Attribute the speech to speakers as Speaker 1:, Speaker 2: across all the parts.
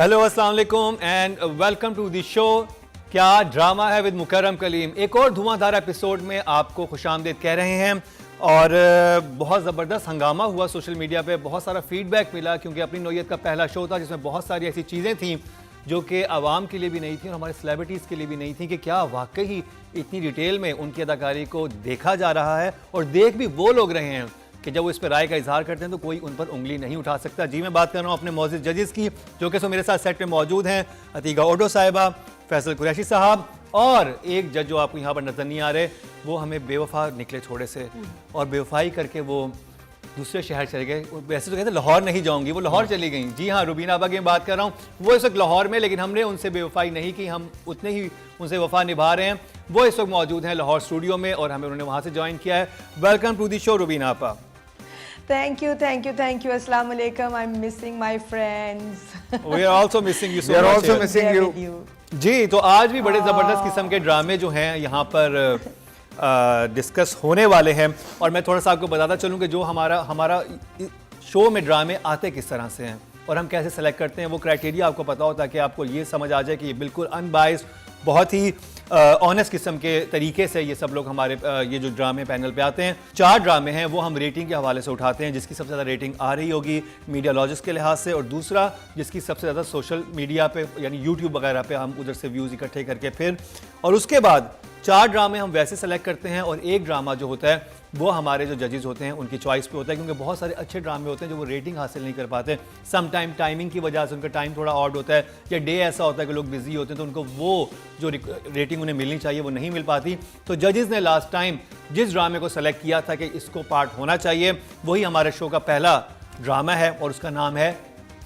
Speaker 1: Hello अस्सलाम वालेकुम and welcome to the show. क्या ड्रामा है विद मुकर्रम कलीम। एक और धुआंधार एपिसोड में आपको खुशामदीद कह रहे हैं और बहुत ज़बरदस्त हंगामा हुआ सोशल मीडिया पे, बहुत सारा फीडबैक मिला क्योंकि अपनी नौयत का पहला शो था जिसमें बहुत सारी ऐसी चीज़ें थीं जो कि आवाम के लिए भी नहीं थी और हमारे सेलिब्रिटीज़ के लिए भी नहीं थी कि क्या वाकई इतनी डिटेल में उनकी अदाकारी को देखा जा रहा है और देख भी वो लोग रहे हैं कि जब वो इस पर राय का इजहार करते हैं तो कोई उन पर उंगली नहीं उठा सकता। जी मैं बात कर रहा हूँ अपने मौजूद जजेस की जो कि मेरे साथ सेट पे मौजूद हैं, अतीका ओडो साहिबा, फैसल कुरैशी साहब और एक जज जो आपको यहाँ पर नजर नहीं आ रहे, वो हमें बेवफा निकले थोड़े से और बेवफाई करके वो दूसरे शहर चले गए। वैसे तो कहते लाहौर नहीं जाऊंगी, वो लाहौर चली गई। जी हाँ, रुबीना आबा की मैं बात कर रहा हूँ, वो इस वक्त लाहौर में, लेकिन हमने उनसे बेवफाई नहीं की, हम उतने ही उनसे वफा निभा रहे हैं। वो इस वक्त मौजूद हैं लाहौर स्टूडियो में और हमें उन्होंने वहाँ से ज्वाइन किया है। Welcome to the show Rubina आपा।
Speaker 2: Thank you. Assalamu alaikum. I'm missing my friends.
Speaker 1: We are also missing you so much.
Speaker 3: We are also missing
Speaker 2: They're
Speaker 3: you.
Speaker 2: with you.
Speaker 1: जी, तो आज भी बड़े ज़बरदस्त किस्म के ड्रामे जो हैं यहाँ पर डिस्कस होने वाले हैं और मैं थोड़ा सा आपको बताता चलूँ कि जो हमारा शो में ड्रामे आते किस तरह से हैं और हम कैसे सेलेक्ट करते हैं, वो क्राइटेरिया आपको पता हो ताकि आपको ये समझ आ जाए कि ये बिल्कुल अनबाइस्ड, बहुत ही ऑनेस्ट किस्म के तरीके से ये सब लोग हमारे ये जो ड्रामे पैनल पे आते हैं। 4 ड्रामे हैं वो हम रेटिंग के हवाले से उठाते हैं, जिसकी सबसे ज़्यादा रेटिंग आ रही होगी मीडियालॉजिस्ट के लिहाज से, और दूसरा जिसकी सबसे ज़्यादा सोशल मीडिया पे यानी यूट्यूब वगैरह पे हम उधर से व्यूज़ इकट्ठे करके फिर, और उसके बाद 4 ड्रामे हम वैसे सेलेक्ट करते हैं और एक ड्रामा जो होता है वो हमारे जो जजेस होते हैं उनकी चॉइस पे होता है, क्योंकि बहुत सारे अच्छे ड्रामे होते हैं जो वो रेटिंग हासिल नहीं कर पाते। सम टाइम टाइमिंग की वजह से उनका टाइम थोड़ा ऑड होता है या डे ऐसा होता है कि लोग बिजी होते हैं तो उनको वो जो रेटिंग उन्हें मिलनी चाहिए वो नहीं मिल पाती। तो जजेस ने लास्ट टाइम जिस ड्रामे को सेलेक्ट किया था कि इसको पार्ट होना चाहिए, वही हमारे शो का पहला ड्रामा है और उसका नाम है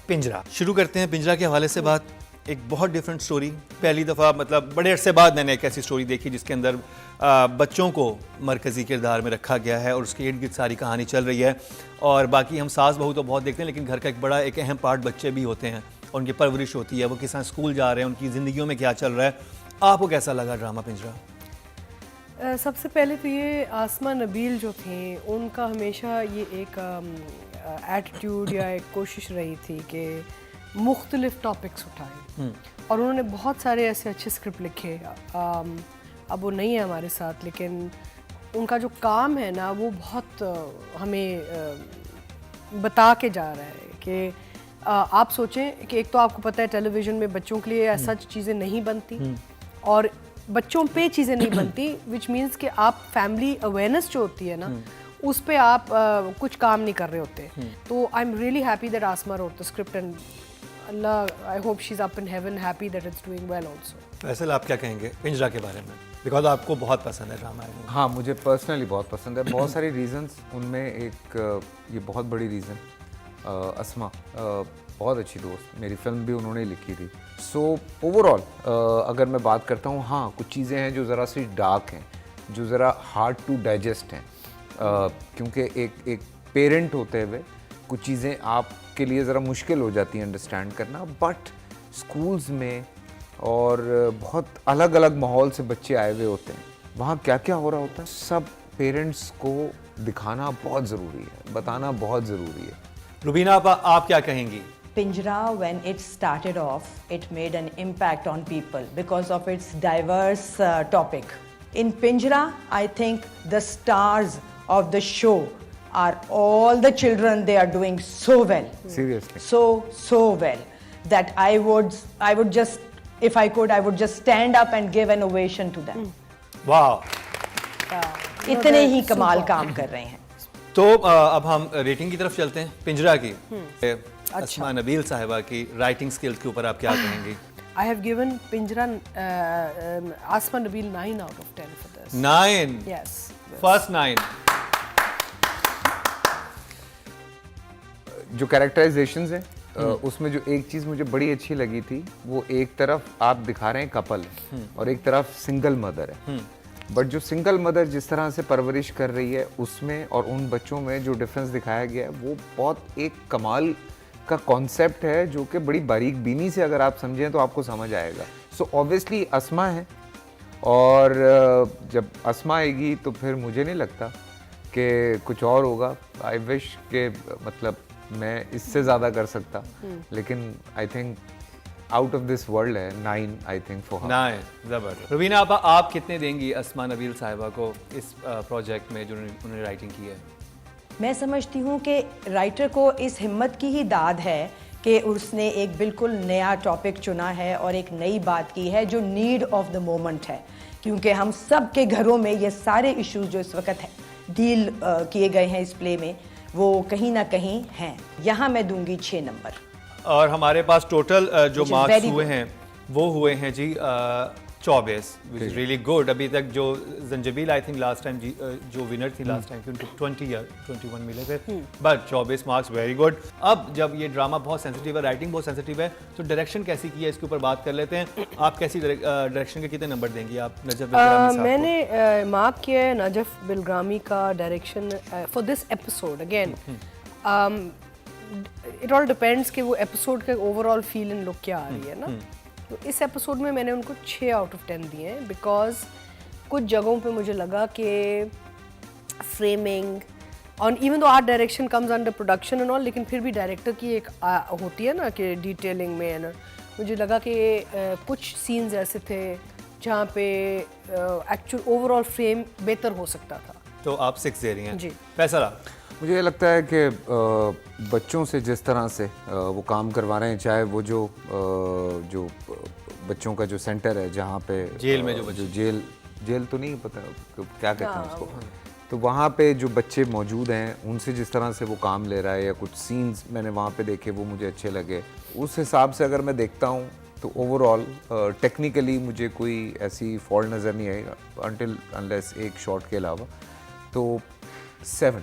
Speaker 1: पिंजरा। शुरू करते हैं पिंजरा के हवाले से बात। एक बहुत डिफरेंट स्टोरी, पहली दफ़ा मतलब बड़े अरसे बाद मैंने एक ऐसी स्टोरी देखी जिसके अंदर बच्चों को मरकज़ी किरदार में रखा गया है और उसके इर्द गिर्द सारी कहानी चल रही है। और बाकी हम सास बहू तो बहुत देखते हैं, लेकिन घर का एक अहम पार्ट बच्चे भी होते हैं और उनकी परवरिश होती है, वो किस तरह स्कूल जा रहे हैं, उनकी ज़िंदगियों में क्या चल रहा है। आपको कैसा लगा ड्रामा पिंजरा?
Speaker 4: सबसे पहले तो ये आसमा नबील जो थे उनका हमेशा ये एक एटीट्यूड या एक कोशिश रही थी कि मुख्तलिफ टॉपिक्स उठाएं और उन्होंने बहुत सारे ऐसे अच्छे स्क्रिप्ट लिखे। अब वो नहीं है हमारे साथ, लेकिन उनका जो काम है ना वो बहुत हमें बता के जा रहा है कि आप सोचें कि एक तो आपको पता है टेलीविज़न में बच्चों के लिए ऐसा चीज़ें नहीं बनती और बच्चों पे चीज़ें नहीं बनती, विच मीन्स कि आप फैमिली अवेयरनेस जो होती है ना उस पे आप कुछ काम नहीं कर रहे होते। तो I am really happy that Asma wrote the script and Allah, I hope she is up in heaven, happy that it's doing well also.
Speaker 1: वैसे आप क्या कहेंगे पिंजरा के बारे में, बिकॉज आपको बहुत पसंद है ड्रामा?
Speaker 3: हाँ, मुझे पर्सनली बहुत पसंद है। बहुत सारी रीज़न्स, उनमें एक ये बहुत बड़ी रीज़न अस्मा बहुत अच्छी दोस्त, मेरी फिल्म भी उन्होंने लिखी थी। सो ओवरऑल अगर मैं बात करता हूँ, हाँ कुछ चीज़ें हैं जो ज़रा सी डार्क हैं, जो ज़रा हार्ड टू डाइजेस्ट हैं, क्योंकि एक पेरेंट होते हुए कुछ चीज़ें आपके लिए ज़रा मुश्किल हो जाती हैं अंडरस्टैंड करना। बट स्कूल्स में और बहुत अलग अलग माहौल से बच्चे आए हुए होते हैं, वहाँ क्या क्या हो रहा होता है सब पेरेंट्स को दिखाना बहुत ज़रूरी है, बताना बहुत ज़रूरी है।
Speaker 1: रुबीना आपा, आप क्या कहेंगी?
Speaker 2: Pinjara, when it started off, it made an impact on people because of its diverse topic. In Pinjara, I think the stars of the show are all the children. They are doing so well.
Speaker 3: Seriously.
Speaker 2: So well that I would just, if I could, I would just stand up and give an ovation to them.
Speaker 1: वाह,
Speaker 2: इतने ही कमाल काम कर रहे हैं।
Speaker 1: तो अब हम रेटिंग की तरफ चलते हैं पिंजरा की। अस्मा नबील साहिबा की राइटिंग स्किल्स के ऊपर आप क्या कहेंगी?
Speaker 4: I have given Pinjara Asma Nabil 9 out of 10 for this.
Speaker 1: 9?
Speaker 4: Yes.
Speaker 1: First 9.
Speaker 3: जो कैरेक्टराइजेशंस हैं उसमें जो एक चीज़ मुझे बड़ी अच्छी लगी थी, वो एक तरफ आप दिखा रहे हैं कपल और एक तरफ सिंगल मदर है। बट जो सिंगल मदर जिस तरह से परवरिश कर रही है उसमें और उन बच्चों में जो डिफरेंस दिखाया गया है वो बहुत एक कमाल का कॉन्सेप्ट है, जो कि बड़ी बारीक बीनी से अगर आप समझें तो आपको समझ आएगा। सो ऑब्वियसली अस्मा है और जब अस्मा आएगी तो फिर मुझे नहीं लगता कि कुछ और होगा। आई विश के मतलब मैं इससे ज़्यादा कर सकता, लेकिन I think out of this world है. 9 I think for her.
Speaker 1: Nice, जबरदस्त. रुबीना आप कितने देंगी अस्मा नबील साहिबा को इस प्रोजेक्ट में जो उन्होंने राइटिंग की है?
Speaker 2: मैं समझती हूँ कि राइटर को इस हिम्मत की ही दाद है कि उसने एक बिल्कुल नया टॉपिक चुना है और एक नई बात की है जो नीड ऑफ द मोमेंट है, क्योंकि हम सब के घरों में ये सारे इश्यूज जो इस वक्त डील किए गए हैं इस प्ले में वो कहीं ना कहीं हैं. यहाँ मैं दूंगी 6 नंबर.
Speaker 1: और हमारे पास टोटल जो
Speaker 2: Which is
Speaker 1: मार्क्स
Speaker 2: very
Speaker 1: हुए
Speaker 2: good.
Speaker 1: हैं वो हुए हैं जी 24, विच इज़ रियली गुड. अभी तक जो Zanjabeel I think last time जो विनर थी लास्ट टाइम, उनको 20 या 21 मिले थे, बट 24 मार्क्स वेरी गुड. अब जब ये ड्रामा बहुत सेंसिटिव है, राइटिंग बहुत सेंसिटिव है, तो डायरेक्शन कैसी की है इसके ऊपर बात कर लेते हैं. आप कैसी डायरेक्शन के कितने नंबर देंगी आप नजफ बिलग्रामी साहब को?
Speaker 4: मैंने मार्क किया है नजफ बिलग्रामी का direction for this episode. Again it all depends कि वो एपिसोड का ओवरऑल फील एंड लुक क्या आ रही है ना. तो इस एपिसोड में मैंने उनको 6 आउट ऑफ 10 दिए हैं, बिकॉज कुछ जगहों पे मुझे लगा कि फ्रेमिंग और even though art direction comes under production and all, लेकिन फिर भी डायरेक्टर की एक होती है ना कि डिटेलिंग में ना, मुझे लगा कि कुछ सीन्स ऐसे थे जहाँ पे एक्चुअल ओवरऑल फ्रेम बेहतर हो सकता था.
Speaker 1: तो आप 6 दे रही हैं
Speaker 4: जी.
Speaker 1: फैसला?
Speaker 3: मुझे ये लगता है कि बच्चों से जिस तरह से वो काम करवा रहे हैं, चाहे वो जो बच्चों का जो सेंटर है जहाँ पे
Speaker 1: जेल में
Speaker 3: जो जेल तो नहीं पता क्या कहते हैं उसको, तो वहाँ पे जो बच्चे मौजूद हैं उनसे जिस तरह से वो काम ले रहा है, या कुछ सीन्स मैंने वहाँ पे देखे वो मुझे अच्छे लगे. उस हिसाब से अगर मैं देखता हूँ तो ओवरऑल टेक्निकली मुझे कोई ऐसी फॉल्ट नज़र नहीं आएगा अनटिल अनलेस एक शॉट के अलावा. तो 7.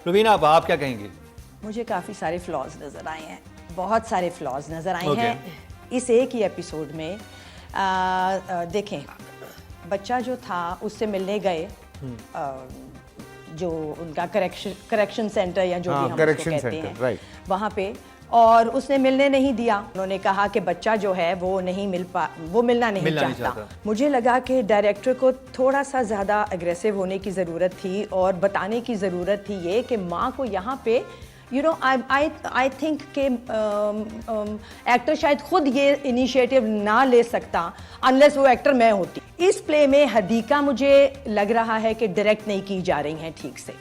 Speaker 1: रुबीना आप क्या कहेंगे?
Speaker 2: मुझे काफ़ी सारे फ्लॉज नज़र आए हैं, बहुत सारे फ्लॉज नज़र आए
Speaker 1: Okay.
Speaker 2: हैं इस एक ही एपिसोड में. देखें, बच्चा जो था उससे मिलने गए, जो उनका करेक्शन सेंटर या जो भी हम उसको
Speaker 3: correction
Speaker 2: कहते
Speaker 3: center,
Speaker 2: हैं,
Speaker 3: right.
Speaker 2: वहाँ पे, और उसने मिलने नहीं दिया. उन्होंने कहा कि बच्चा जो है वो मिलना नहीं चाहता. मुझे लगा कि डायरेक्टर को थोड़ा सा ज़्यादा अग्रेसिव होने की ज़रूरत थी और बताने की ज़रूरत थी ये कि माँ को यहाँ पे आई थिंक कि एक्टर शायद खुद ये इनिशिएटिव ना ले सकता अनलेस वो एक्टर मैं होती. इस प्ले में हदीका मुझे लग रहा है कि डायरेक्ट नहीं की जा रही हैं ठीक से.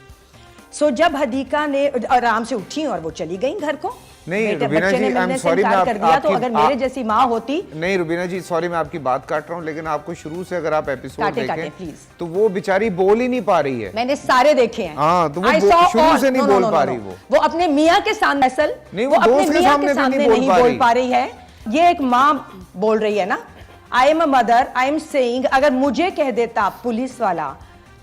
Speaker 2: सो जब हदीका ने आराम से उठी और वो चली गई घर को,
Speaker 3: नहीं रुबीना जी, आई एम सॉरी, मैं
Speaker 2: कर दिया, तो अगर मेरे जैसी माँ होती.
Speaker 3: नहीं रुबीना जी, सॉरी मैं आपकी बात काट रहा हूँ, लेकिन आपको शुरू से अगर आप एपिसोड देखें
Speaker 2: प्लीज,
Speaker 3: तो वो बेचारी बोल ही नहीं पा रही है.
Speaker 2: मैंने सारे देखे हैं.
Speaker 3: हाँ, तो वो शुरू से नहीं बोल पा रही. वो
Speaker 2: अपने मियाँ के सामने असल
Speaker 3: नहीं,
Speaker 2: वो अपने मियाँ के सामने नहीं बोल पा रही है. ये एक माँ बोल रही है ना, I am a mother, I am saying, अगर मुझे कह देता पुलिस वाला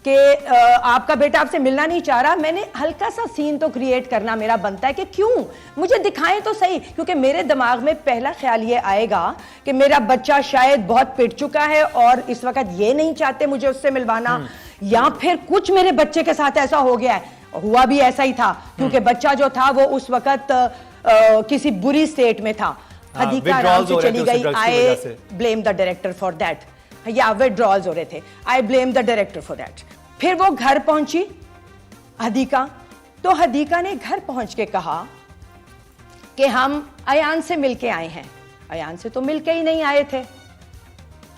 Speaker 2: कि आपका बेटा आपसे मिलना नहीं चाह रहा, मैंने हल्का सा सीन तो क्रिएट करना मेरा बनता है कि क्यों मुझे दिखाएं तो सही, क्योंकि मेरे दिमाग में पहला ख्याल ये आएगा कि मेरा बच्चा शायद बहुत पिट चुका है और इस वक्त ये नहीं चाहते मुझे उससे मिलवाना, या फिर कुछ मेरे बच्चे के साथ ऐसा हो गया है. हुआ भी ऐसा ही था, क्योंकि बच्चा जो था वो उस वक्त किसी बुरी स्टेट में था. हदीका आराम से चली गई. I blame the director for that. या विड्रॉल्स हो रहे थे, I blame the director for that. फिर वो घर पहुंची हदीका, तो हदीका ने घर पहुंच के कहा कि हम अयान से मिलके आए हैं. अयान से तो मिलके ही नहीं आए थे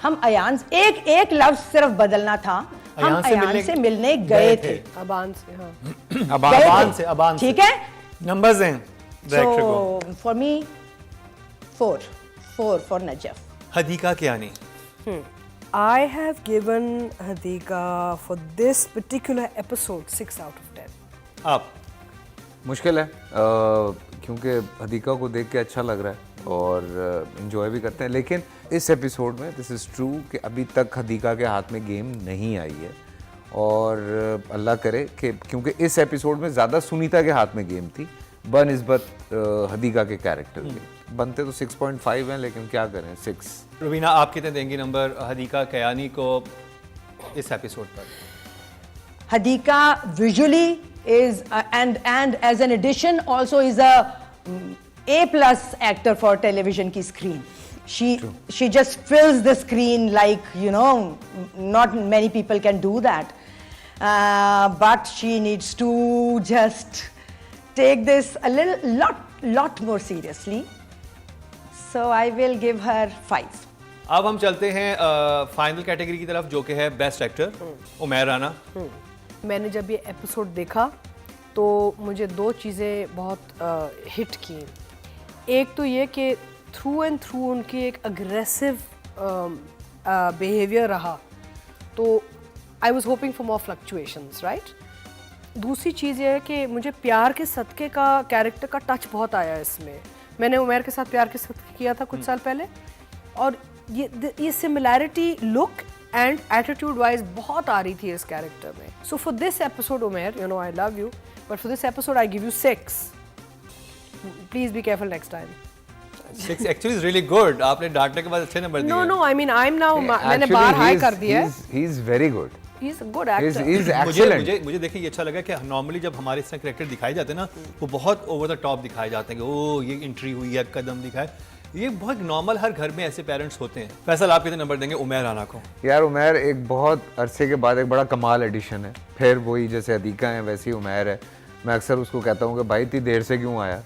Speaker 2: हम. अयान एक लफ्ज सिर्फ बदलना था, हम अयान से मिलने गए थे.
Speaker 4: अबान से, हाँ.
Speaker 1: अबान से. ठीक
Speaker 2: है,
Speaker 1: नंबर्स दें डायरेक्टर को.
Speaker 2: For me 4 for Najaf.
Speaker 1: Hadika क्या नहीं?
Speaker 4: I have given Hadika for this particular episode 6 out of 10.
Speaker 1: आप?
Speaker 3: मुश्किल है क्योंकि हदीका को देख के अच्छा लग रहा है और इन्जॉय भी करते हैं, लेकिन इस एपिसोड में दिस इज़ ट्रू कि अभी तक हदीका के हाथ में गेम नहीं आई है, और अल्लाह करे कि क्योंकि इस एपिसोड में ज़्यादा सुनीता के हाथ में गेम थी बनिस्बत हदीका के कैरेक्टर के. बनते तो 6.5 हैं, लेकिन क्या करें 6.
Speaker 1: रुबीना आप कितने देंगी नंबर हदीका कयानी को इस एपिसोड पर?
Speaker 2: Hadika visually is and as an addition also is a A+ actor for television की screen. She just fills the screen like, you know, not many people can do that, but she needs to just take this a lot more seriously. So I will give her 5.
Speaker 1: अब हम चलते हैं final category की तरफ, जो कि है best actor, Umair Rana.
Speaker 4: मैंने जब ये एपिसोड देखा तो मुझे दो चीज़ें बहुत हिट की। एक तो ये कि थ्रू एंड थ्रू उनकी एक अग्रेसिव बिहेवियर रहा, तो I was hoping for more fluctuations, right. दूसरी चीज़ ये है कि मुझे प्यार के सदक़े का कैरेक्टर का टच बहुत आया इसमें। मैंने उमैर के साथ प्यार के सदक़े किया था कुछ साल पहले, और ये similarity look and attitude wise बहुत आ रही थी इस कैरेक्टर में। So for this episode Umair, you know I love you, but for this episode I give you 6. Please be careful next time.
Speaker 1: 6 actually is really good. आपने डांटने के बाद अच्छे नंबर दिए.
Speaker 4: No no, I mean I am now, मैंने bar high कर दिया है.
Speaker 3: He is very good.
Speaker 4: He is a good actor.
Speaker 3: He is excellent.
Speaker 1: मुझे देखिए ये अच्छा लगा कि नॉर्मली जब हमारे इस तरह कैरेक्टर दिखाए जाते हैं ना, वो बहुत ओवर द टॉप दिखाए जाते हैं कि ओ ये एंट्री हुई है, कदम दिखाए. ये बहुत नॉर्मल, हर घर में ऐसे पेरेंट्स होते हैं. फैसल, आप कितने नंबर देंगे उमैर राना को?
Speaker 3: यार उमैर एक बहुत अरसे के बाद एक बड़ा कमाल एडिशन है. फिर वही जैसे अदीका है वैसी उमैर है. मैं अक्सर उसको कहता हूँ कि भाई इतनी देर से क्यों आया.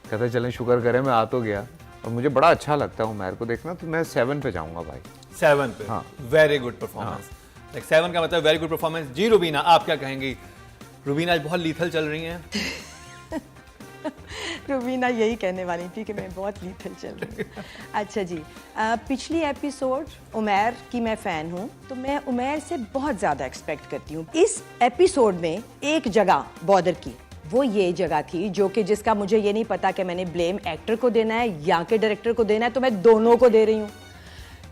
Speaker 3: कहता है चलें शुक्र करें मैं आ तो गया. और मुझे बड़ा अच्छा लगता है उमैर को देखना, तो मैं 7 पे जाऊँगा भाई.
Speaker 1: 7 पे?
Speaker 3: हाँ.
Speaker 1: Very good performance. लाइक 7 का मतलब वेरी गुड परफॉर्मेंस. जी रुबीना, आप क्या कहेंगी? रुबीना आज बहुत लीथल चल रही हैं.
Speaker 2: रुबीना यही कहने वाली थी कि मैं बहुत लीथल चल रही हूँ. अच्छा जी, पिछली एपिसोड उमैर की मैं फ़ैन हूँ, तो मैं उमैर से बहुत ज़्यादा एक्सपेक्ट करती हूँ. इस एपिसोड में एक जगह बॉर्डर की, वो ये जगह थी जो कि जिसका मुझे ये नहीं पता कि मैंने ब्लेम एक्टर को देना है या के डायरेक्टर को देना है, तो मैं दोनों को दे रही हूँ.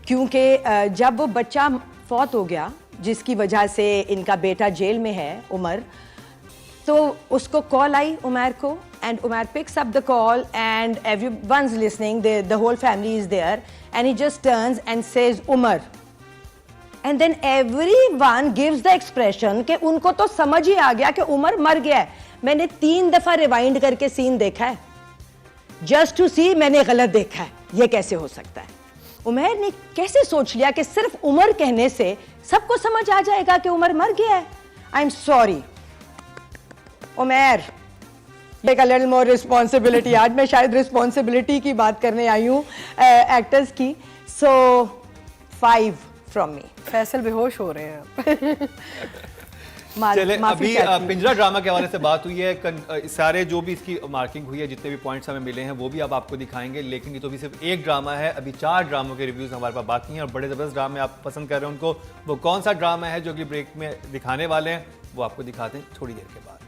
Speaker 2: क्योंकि जब वो बच्चा फौत हो गया जिसकी वजह से इनका बेटा जेल में है, उमर, तो उसको कॉल आई उमैर को, and Umair picks up the call and everyone's listening, the whole family is there, and he just turns and says Umar, and then everyone gives the expression कि उनको तो समझ ही आ गया कि उमर मर गया है. मैंने 3 दफा रिवाइंड करके सीन देखा है जस्ट टू सी मैंने गलत देखा है. ये कैसे हो सकता है? उमैर ने कैसे सोच लिया कि सिर्फ उमर कहने से सबको समझ आ जाएगा कि उमर मर गया है? I am sorry Umair, take a little more responsibility. आज मैं शायद रिस्पॉन्सिबिलिटी की बात करने आई हूँ एक्टर्स की. सो 5 फ्रॉम मी.
Speaker 4: फैसल बेहोश हो रहे हैं.
Speaker 1: चले, अभी पिंजरा ड्रामा के हवाले से बात हुई है. सारे जो भी इसकी मार्किंग हुई है, जितने भी पॉइंट्स हमें मिले हैं, वो भी अब आपको दिखाएंगे. लेकिन ये तो अभी सिर्फ एक ड्रामा है. अभी 4 ड्रामों के रिव्यूज हमारे पास बाकी हैं, और बड़े ज़बरदस्त ड्रामे आप पसंद कर रहे हैं उनको. वो कौन सा ड्रामा है जो कि ब्रेक में दिखाने वाले हैं, वो आपको दिखाते हैं थोड़ी देर के बाद.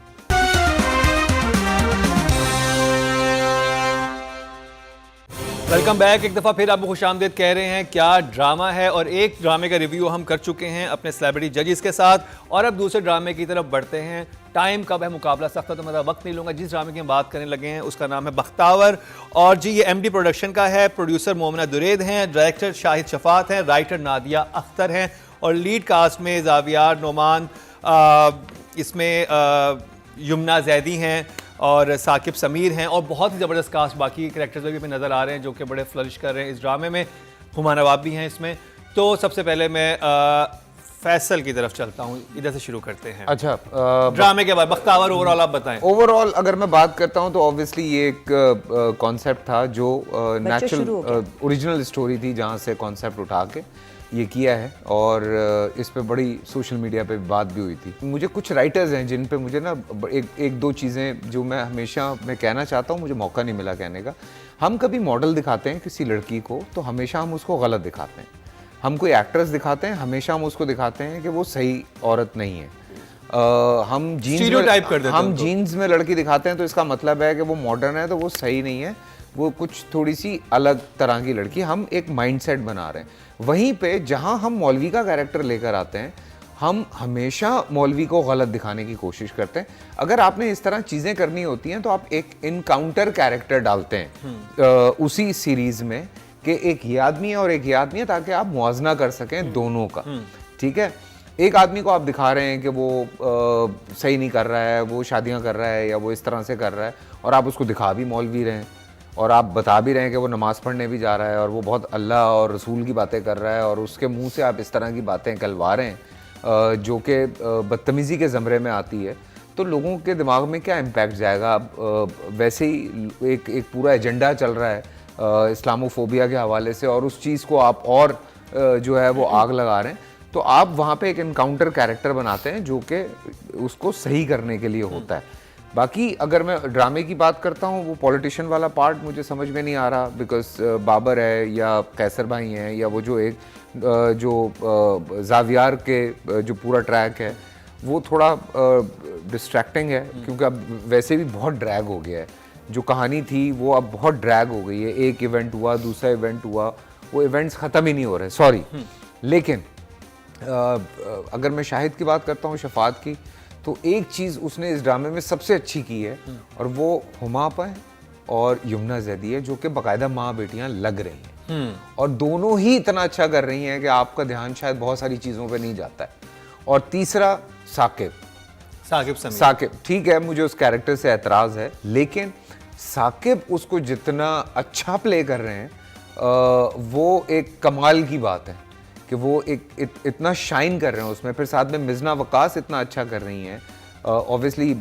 Speaker 1: Welcome back. एक दफ़ा फिर आपको खुशामदीद कह रहे हैं. क्या ड्रामा है, और एक ड्रामे का रिव्यू हम कर चुके हैं अपने सेलिब्रिटी जजेस के साथ, और अब दूसरे ड्रामे की तरफ बढ़ते हैं. टाइम कब है, मुकाबला सख्त है, तो मैं वक्त नहीं लूँगा. जिस ड्रामे की हम बात करने लगे हैं उसका नाम है बख्तावर, और जी ये MD प्रोडक्शन का है. प्रोड्यूसर मोमिना दुरैद हैं, डायरेक्टर शाहिद शफात हैं, राइटर नादिया अख्तर हैं, और लीड कास्ट में जावियार नोमान, इसमें यमुना जैदी हैं, और साकिब समीर हैं, और बहुत ही ज़बरदस्त कास्ट बाकी कैरेक्टर्स भी नज़र आ रहे हैं जो कि बड़े फ्लरिश कर रहे हैं इस ड्रामे में. हुमा नवाब भी हैं इसमें. तो सबसे पहले मैं फैसल की तरफ चलता हूँ, इधर से शुरू करते हैं.
Speaker 3: अच्छा,
Speaker 1: ड्रामे के बाद बख्तावर ओवरऑल आप बताएं.
Speaker 3: ओवरऑल अगर मैं बात करता हूँ तो ऑब्वियसली ये एक कॉन्सेप्ट था जो नेचुरल ओरिजिनल स्टोरी थी, जहाँ से कॉन्सेप्ट उठा के ये किया है, और इस पे बड़ी सोशल मीडिया पे बात भी हुई थी. मुझे कुछ राइटर्स हैं जिन पे मुझे ना एक दो चीज़ें जो मैं हमेशा मैं कहना चाहता हूँ, मुझे मौका नहीं मिला कहने का. हम कभी मॉडल दिखाते हैं किसी लड़की को, तो हमेशा हम उसको गलत दिखाते हैं. हम कोई एक्ट्रेस दिखाते हैं, हमेशा हम उसको दिखाते हैं कि वो सही औरत नहीं है. हम जीन्स में लड़की दिखाते हैं तो इसका मतलब है कि वो मॉडर्न है, तो वो सही नहीं है, वो कुछ थोड़ी सी अलग तरह की लड़की. हम एक माइंडसेट बना रहे हैं. वहीं पे जहां हम मौलवी का कैरेक्टर लेकर आते हैं, हम हमेशा मौलवी को गलत दिखाने की कोशिश करते हैं. अगर आपने इस तरह चीज़ें करनी होती हैं तो आप एक इनकाउंटर कैरेक्टर डालते हैं उसी सीरीज़ में, कि एक ये आदमी है और एक ये आदमी है, ताकि आप मुआवजा कर सकें दोनों का. ठीक है, एक आदमी को आप दिखा रहे हैं कि वो सही नहीं कर रहा है, वो शादियाँ कर रहा है या वो इस तरह से कर रहा है, और आप उसको दिखा भी मौलवी रहे हैं, और आप बता भी रहे हैं कि वो नमाज़ पढ़ने भी जा रहा है, और वो बहुत अल्लाह और रसूल की बातें कर रहा है, और उसके मुंह से आप इस तरह की बातें कहलवा रहे हैं जो कि बदतमीज़ी के ज़मरे में आती है. तो लोगों के दिमाग में क्या इम्पैक्ट जाएगा? अब वैसे ही एक पूरा एजेंडा चल रहा है इस्लामोफोबिया के हवाले से, और उस चीज़ को आप और जो है वो आग लगा रहे हैं, तो आप वहाँ पे एक इनकाउंटर कैरेक्टर बनाते हैं जो कि उसको सही करने के लिए होता है। बाकी अगर मैं ड्रामे की बात करता हूँ, वो पॉलिटिशियन वाला पार्ट मुझे समझ में नहीं आ रहा, बिकॉज बाबर है या कैसर भाई हैं, या वो जो एक जो जावियार के जो पूरा ट्रैक है वो थोड़ा डिस्ट्रैक्टिंग है, क्योंकि अब वैसे भी बहुत ड्रैग हो गया है। जो कहानी थी वो अब बहुत ड्रैग हो गई है, एक इवेंट हुआ, दूसरा इवेंट हुआ, वो इवेंट्स ख़त्म ही नहीं हो रहे, सॉरी। लेकिन अगर मैं शाहिद की बात करता हूँ, शफात की, तो एक चीज़ उसने इस ड्रामे में सबसे अच्छी की है, और वो हुमा पर और यमुना जैदी है, जो कि बाकायदा माँ बेटियाँ लग रही हैं, और दोनों ही इतना अच्छा कर रही हैं कि आपका ध्यान शायद बहुत सारी चीज़ों पे नहीं जाता है। और तीसरा साकिब, ठीक है, मुझे उस कैरेक्टर से एतराज़ है, लेकिन साकिब उसको जितना अच्छा प्ले कर रहे हैं, वो एक कमाल की बात है कि वो इतना शाइन कर रहे हैं उसमें। फिर साथ में मिज़ना वकास इतना अच्छा कर रही हैं। ऑब्वियसली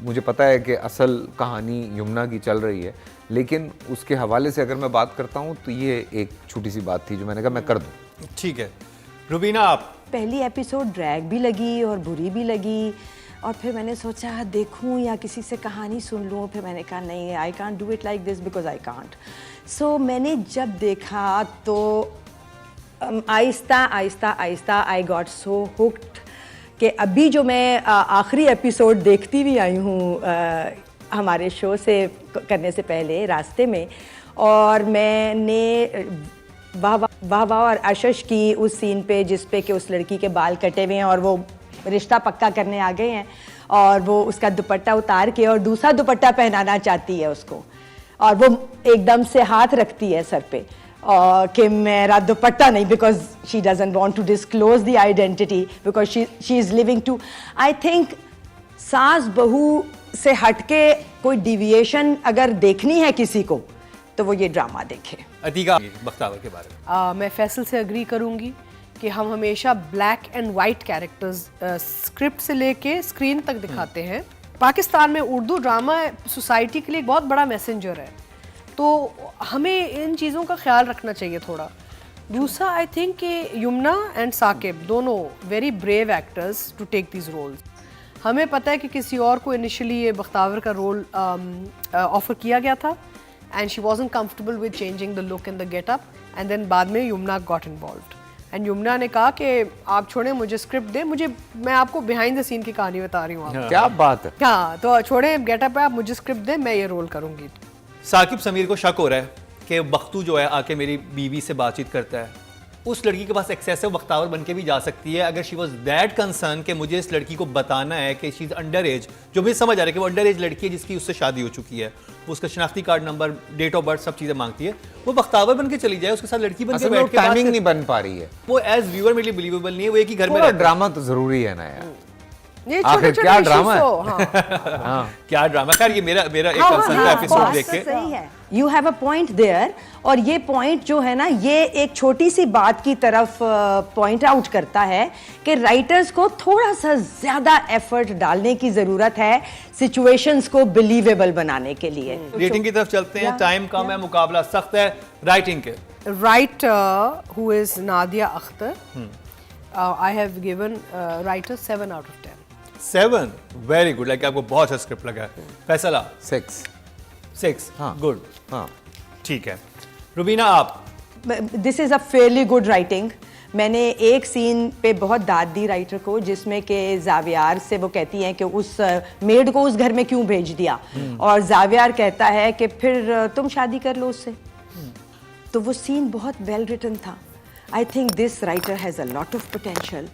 Speaker 3: मुझे पता है कि असल कहानी यमुना की चल रही है, लेकिन उसके हवाले से अगर मैं बात करता हूँ तो ये एक छोटी सी बात थी जो मैंने कहा मैं कर दूँ।
Speaker 1: ठीक है, रुबीना आप?
Speaker 2: पहली एपिसोड ड्रैग भी लगी और बुरी भी लगी, और फिर मैंने सोचा देखूं या किसी से कहानी सुन लूं, फिर मैंने कहा नहीं, I can't do it like this because I can't. So मैंने जब देखा तो Aahista Aahista I got so hooked कि अभी जो मैं आखिरी एपिसोड देखती भी आई हूँ हमारे शो से करने से पहले रास्ते में, और मैंने वाह और आशीष की उस सीन पे जिस पे कि उस लड़की के बाल कटे हुए हैं और वो रिश्ता पक्का करने आ गए हैं, और वो उसका दुपट्टा उतार के और दूसरा दुपट्टा पहनाना चाहती है उसको, और वो एकदम से हाथ रखती है सर पे कि मेरा दुपट्टा नहीं, because she doesn't want to disclose the identity, because she is living to, I think सास बहू से हटके कोई डिविएशन अगर देखनी है किसी को तो वो ये ड्रामा देखे।
Speaker 1: अतीका बख्तावर के बारे में?
Speaker 4: मैं फैसल से अग्री करूंगी कि हम हमेशा black and white characters script से लेके स्क्रीन तक दिखाते हैं। पाकिस्तान में उर्दू ड्रामा सोसाइटी के लिए एक बहुत बड़ा मैसेंजर है, तो हमें इन चीज़ों का ख्याल रखना चाहिए थोड़ा। दूसरा, आई थिंक कि यमुना एंड साकिब दोनों very brave actors to take these roles. हमें पता है कि किसी और को इनिशियली ये बख्तावर का रोल ऑफर किया गया था, and she wasn't comfortable with changing the look and the getup, and then बाद में Yamuna got involved, and Yamuna ने कहा कि आप छोड़ें, मुझे स्क्रिप्ट दें, मैं आपको बिहाइंड द सीन की कहानी बता रही हूँ आपको।
Speaker 3: क्या बात है।
Speaker 4: हाँ, तो छोड़ें गेटअप पे, आप मुझे स्क्रिप्ट दें, मैं ये रोल करूँगी।
Speaker 1: साकिब समीर को शक हो रहा है कि बख्तू जो है आके मेरी बीवी से बातचीत करता है, उस लड़की के पास एक्सेसिव बख्तावर बन के भी जा सकती है अगर शी वॉज दैट कंसर्न कि मुझे इस लड़की को बताना है कि शी इज़ अंडर एज, जो मुझे समझ आ रहा है कि वो अंडर एज लड़की है जिसकी उससे शादी हो चुकी है, वो उसका शनाख्ती card number, date of birth, सब चीज़ें मांगती है, वो बख्तावर बन के चली जाए, उसके साथ लड़की बन के बैठ के
Speaker 3: टाइमिंग नहीं बन पा रही है,
Speaker 1: वो एज व्यूअर मेरे लिए बिलीवेबल नहीं है। वो एक ही घर में
Speaker 3: ड्रामा तो जरूरी है ना यार,
Speaker 4: ये
Speaker 3: आखिर क्या ड्रामा है।
Speaker 1: हाँ। क्या ड्रामा। खैर ये मेरा एक कंसर्न था एपिसोड देख के।
Speaker 2: सही है, you have a point there, और ये पॉइंट जो है ना, ये एक छोटी सी बात की तरफ पॉइंट आउट करता है कि राइटर्स को थोड़ा सा ज्यादा एफर्ट डालने की जरूरत है सिचुएशंस को बिलीवेबल बनाने के लिए।
Speaker 1: रेटिंग की तरफ चलते हैं, टाइम कम है, मुकाबला सख्त है। राइटिंग के
Speaker 4: writer who is Nadia Akhtar, I have given writer 7 out of 10।
Speaker 1: 7, very good. Like आपको बहुत अच्छा स्क्रिप्ट लगा है। फैसला 6,
Speaker 3: हाँ,
Speaker 1: गुड,
Speaker 3: हाँ,
Speaker 1: ठीक है। रुबीना आप?
Speaker 2: This is a fairly good writing. मैंने एक सीन पे बहुत दाद दी राइटर को, जिसमें कि जावियार से वो कहती हैं कि उस मेड को उस घर में क्यों भेज दिया, और जावियार कहता है कि फिर तुम शादी कर लो उससे। तो वो सीन बहुत वेल रिटन था। I think this writer has a lot of potential.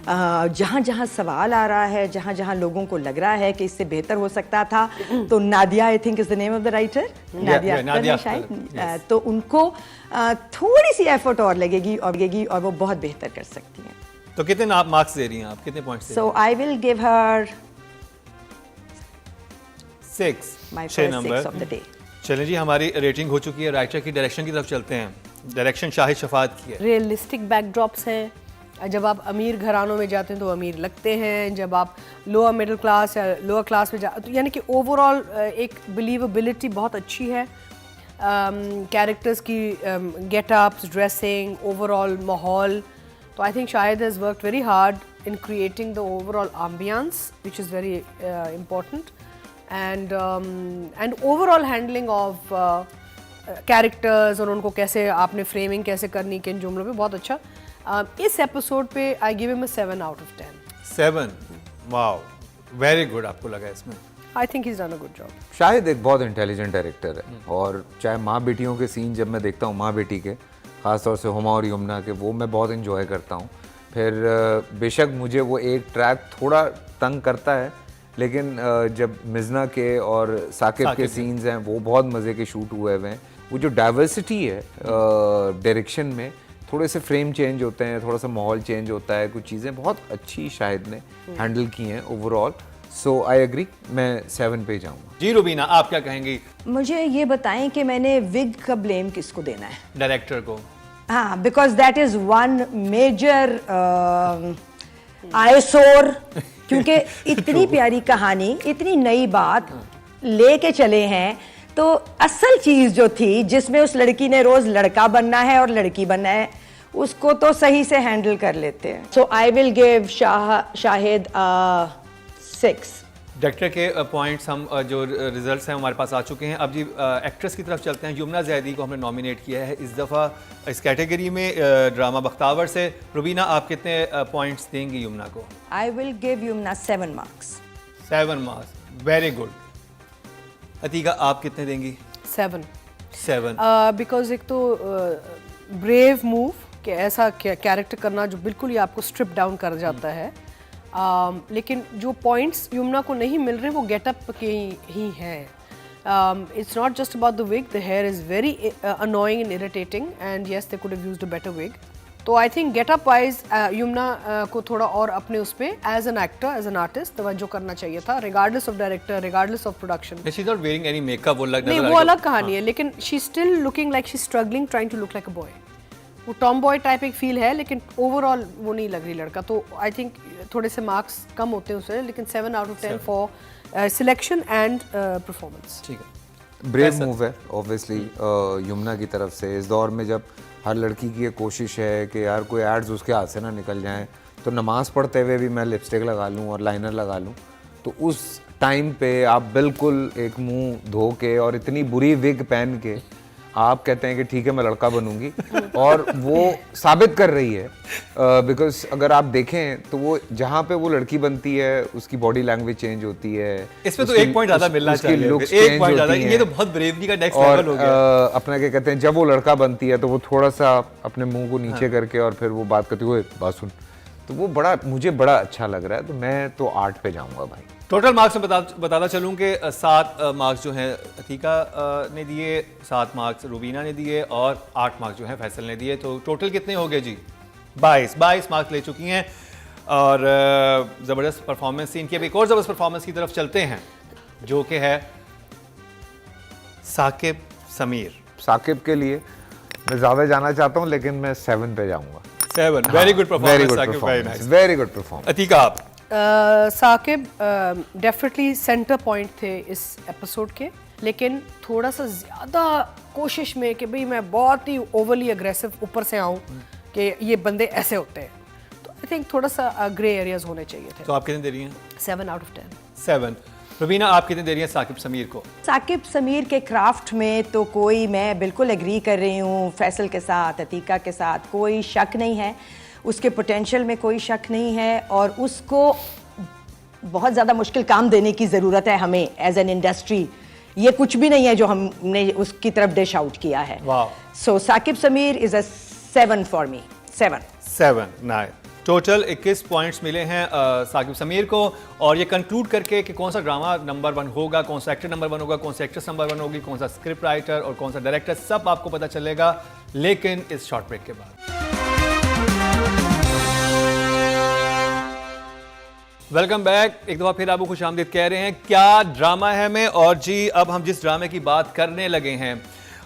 Speaker 2: जहाँ जहाँ सवाल आ रहा है, जहाँ जहाँ लोगों को लग रहा है कि इससे बेहतर हो सकता था, तो Nadia, I think is the name of the writer, Nadia Akhtar शायद, तो उनको थोड़ी सी एफर्ट और लगेगी और वो बहुत बेहतर कर सकती हैं।
Speaker 1: तो कितने मार्क्स दे रही हैं आप, कितने points?
Speaker 2: So I will give her
Speaker 1: 6,
Speaker 2: my
Speaker 1: 6
Speaker 2: first
Speaker 1: number
Speaker 2: 6 of the day.
Speaker 1: चलें जी, हमारी रेटिंग हो चुकी है। राइटर की डायरेक्शन की तरफ चलते हैं। डायरेक्शन शाहिद शफात की है।
Speaker 4: रियलिस्टिक बैकड्रॉप्स हैं। जब आप अमीर घरानों में जाते हैं तो अमीर लगते हैं, जब आप लोअर मिडिल क्लास या लोअर क्लास में तो यानी कि ओवरऑल एक बिलीवेबिलिटी बहुत अच्छी है। कैरेक्टर्स की गेटअप्स, ड्रेसिंग, ओवरऑल माहौल. तो I think Shahid has worked very hard in creating the overall ambience, which is very important, and overall handling of characters और उनको कैसे आपने framing कैसे करनी किन जुमलों पे बहुत अच्छा. इस एपिसोड पे I give him a 7 out of 10.
Speaker 1: 7, wow, very good आपको लगा इसमें?
Speaker 4: I think he's done a good job.
Speaker 3: Shahid एक बहुत इंटेलिजेंट डायरेक्टर है और चाहे माँ बेटियों के सीन जब मैं देखता हूँ माँ बेटी के, ख़ासतौर से हुमा और यमुना के, वो मैं बहुत इंजॉय करता हूँ. फिर बेशक मुझे वो एक ट्रैक थोड़ा तंग करता है, लेकिन जब मिजना के और साकिब के सीन्स हैं वो बहुत मज़े के शूट हुए हुए हैं. वो जो डाइवर्सिटी है डायरेक्शन में, थोड़े से फ्रेम चेंज होते हैं, थोड़ा सा माहौल चेंज होता है, कुछ चीज़ें बहुत अच्छी शाहिद ने हैंडल की हैं ओवरऑल. सो आई एग्री, मैं 7 पे जाऊँगा.
Speaker 1: जी रुबीना, आप क्या कहेंगी?
Speaker 2: मुझे ये बताएं कि मैंने विग का ब्लेम किसको देना है?
Speaker 1: डायरेक्टर को.
Speaker 2: हाँ, because that is one major eyesore, क्योंकि इतनी प्यारी कहानी, इतनी नई बात लेके चले हैं, तो असल चीज जो थी जिसमें उस लड़की ने रोज लड़का बनना है और लड़की बनना है, उसको तो सही से हैंडल कर लेते हैं. So I will give Shahid 6.
Speaker 1: Director के पॉइंट्स हम जो रिजल्ट्स हैं हमारे पास आ चुके हैं. अब जी एक्ट्रेस की तरफ चलते हैं. यमुना जैदी को हमने नॉमिनेट किया है इस दफ़ा इस कैटेगरी में ड्रामा बख्तावर से. रुबीना, आप कितने पॉइंट्स देंगी यमुना को?
Speaker 2: आई will give Yamuna 7 marks.
Speaker 1: 7 marks, very good. Atika, आप कितने देंगी?
Speaker 4: 7.
Speaker 1: 7.
Speaker 4: बिकॉज एक तो ब्रेव मूव कि ऐसा कैरेक्टर करना जो बिल्कुल ही आपको स्ट्रिप डाउन कर जाता है. लेकिन जो पॉइंट्स यमुना को नहीं मिल रहे वो गेटअप के ही हैं. It's not just about the wig, the hair is very annoying and irritating, and yes they could have used a better wig. तो I think getup wise Yamuna को थोड़ा और अपने उस पे as an actor, as an artist तवज्जो करना चाहिए था, regardless of director, regardless of production.
Speaker 1: She is not wearing any makeup. वो
Speaker 4: नहीं, वो अलग कहानी है, लेकिन she still looking like she struggling trying to look like a boy. वो टॉम बॉय टाइप एक फील है, लेकिन ओवरऑल वो नहीं लग रही लड़का. तो आई थिंक थोड़े से मार्क्स कम होते हैं उससे, लेकिन 7 out of 10 for selection and performance.
Speaker 1: ठीक है,
Speaker 3: ब्रेव मूव है ऑब्वियसली यमुना की तरफ से. इस दौर में जब हर लड़की की ये कोशिश है कि यार कोई एड्स उसके हाथ से ना निकल जाएं, तो नमाज़ पढ़ते हुए भी मैं लिपस्टिक लगा लूँ और लाइनर लगा लूँ, तो उस टाइम पे आप बिल्कुल एक मुंह धो के और इतनी बुरी विग पहन के आप कहते हैं कि ठीक है मैं लड़का बनूंगी, और वो साबित कर रही है. बिकॉज अगर आप देखें तो वो जहाँ पे वो लड़की बनती है उसकी बॉडी लैंग्वेज चेंज होती है.
Speaker 1: इसमें तो एक पॉइंट ज़्यादा मिलना चाहिए. एक पॉइंट ज़्यादा, ये तो बहुत ब्रेवरी का नेक्स्ट लेवल हो गया.
Speaker 3: अपना क्या कहते हैं, जब वो लड़का बनती है तो वो थोड़ा सा अपने मुंह को नीचे करके और फिर वो बात करती है, बात सुन, तो वो मुझे बड़ा अच्छा लग रहा है. तो मैं तो 8 पे जाऊंगा भाई.
Speaker 1: टोटल मार्क्स में बताता चलूँ कि 7 मार्क्स जो हैं अतीका ने दिए, 7 मार्क्स रुबीना ने दिए और 8 मार्क्स जो हैं फैसल ने दिए. तो टोटल कितने हो गए जी? 22 मार्क्स ले चुकी हैं. और ज़बरदस्त परफॉर्मेंस थी इनकी. अब एक और ज़बरदस्त परफॉर्मेंस की तरफ चलते हैं जो कि है साकिब समीर.
Speaker 3: साकिब के लिए मैं ज़्यादा जाना चाहता हूँ, लेकिन मैं 7 पे जाऊँगा.
Speaker 1: 7, very good performance.
Speaker 3: Very good performance.
Speaker 1: Atika, आप?
Speaker 4: साकिब डेफिनेटली सेंटर पॉइंट थे इस एपिसोड के, लेकिन थोड़ा सा ज़्यादा कोशिश में कि भाई मैं बहुत ही ओवरली अग्रेसिव ऊपर से आऊँ कि ये बंदे ऐसे होते हैं. तो आई थिंक थोड़ा सा ग्रे एरियाज होने चाहिए थे.
Speaker 1: तो आप कितने दे रही हैं?
Speaker 4: 7 out of 10.
Speaker 1: 7. रुबीना, आप कितने दे रही हैं साकिब समीर को?
Speaker 2: साकिब समीर के क्राफ्ट में तो मैं बिल्कुल एग्री कर रही हूँ फैसल के साथ, अतीका के साथ. कोई शक नहीं है, उसके पोटेंशियल में कोई शक नहीं है, और उसको बहुत ज़्यादा मुश्किल काम देने की ज़रूरत है हमें एज एन इंडस्ट्री. ये कुछ भी नहीं है जो हमने उसकी तरफ डिश आउट किया है. So Saqib Sameer is a 7 for me. 7.
Speaker 1: Nice. Total 21 points मिले हैं साकिब समीर को. और ये कंक्लूड करके कि कौन सा ड्रामा नंबर 1 होगा, कौन सा एक्टर नंबर 1 होगा, कौन सा एक्ट्रेस नंबर 1 होगी, कौन सा स्क्रिप्ट राइटर और कौन सा डायरेक्टर, सब आपको पता चलेगा, लेकिन इस शॉर्ट ब्रेक के बाद. Welcome back. एक दफ़ा फिर आपको खुश आमदीद कह रहे हैं. क्या ड्रामा है में, और जी अब हम जिस ड्रामे की बात करने लगे हैं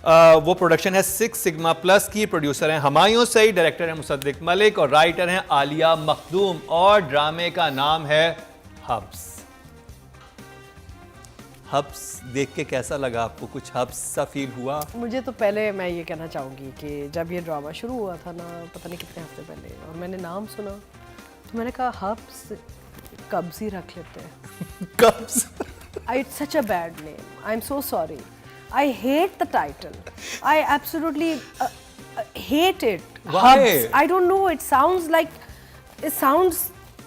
Speaker 1: वो प्रोडक्शन है 6 सिग्मा प्लस की. प्रोड्यूसर हैं हुमायूं सईद, डायरेक्टर हैं मुसद्दिक मलिक और राइटर हैं आलिया मखदूम. और ड्रामे का नाम है हब्स. हब्स देख के कैसा लगा आपको? कुछ हब्स सा फील हुआ?
Speaker 4: मुझे तो पहले मैं ये कहना चाहूँगी कि जब ये ड्रामा शुरू हुआ था ना, पता नहीं कितने हफ्ते पहले, और मैंने नाम सुना तो मैंने कहा हब्स कब्ज ही रख लेते हैं।
Speaker 1: कब्स?
Speaker 4: It's such a bad name. I'm so sorry. I hate the title. I absolutely hate it.
Speaker 1: Why?
Speaker 4: Hubs. I don't know. It sounds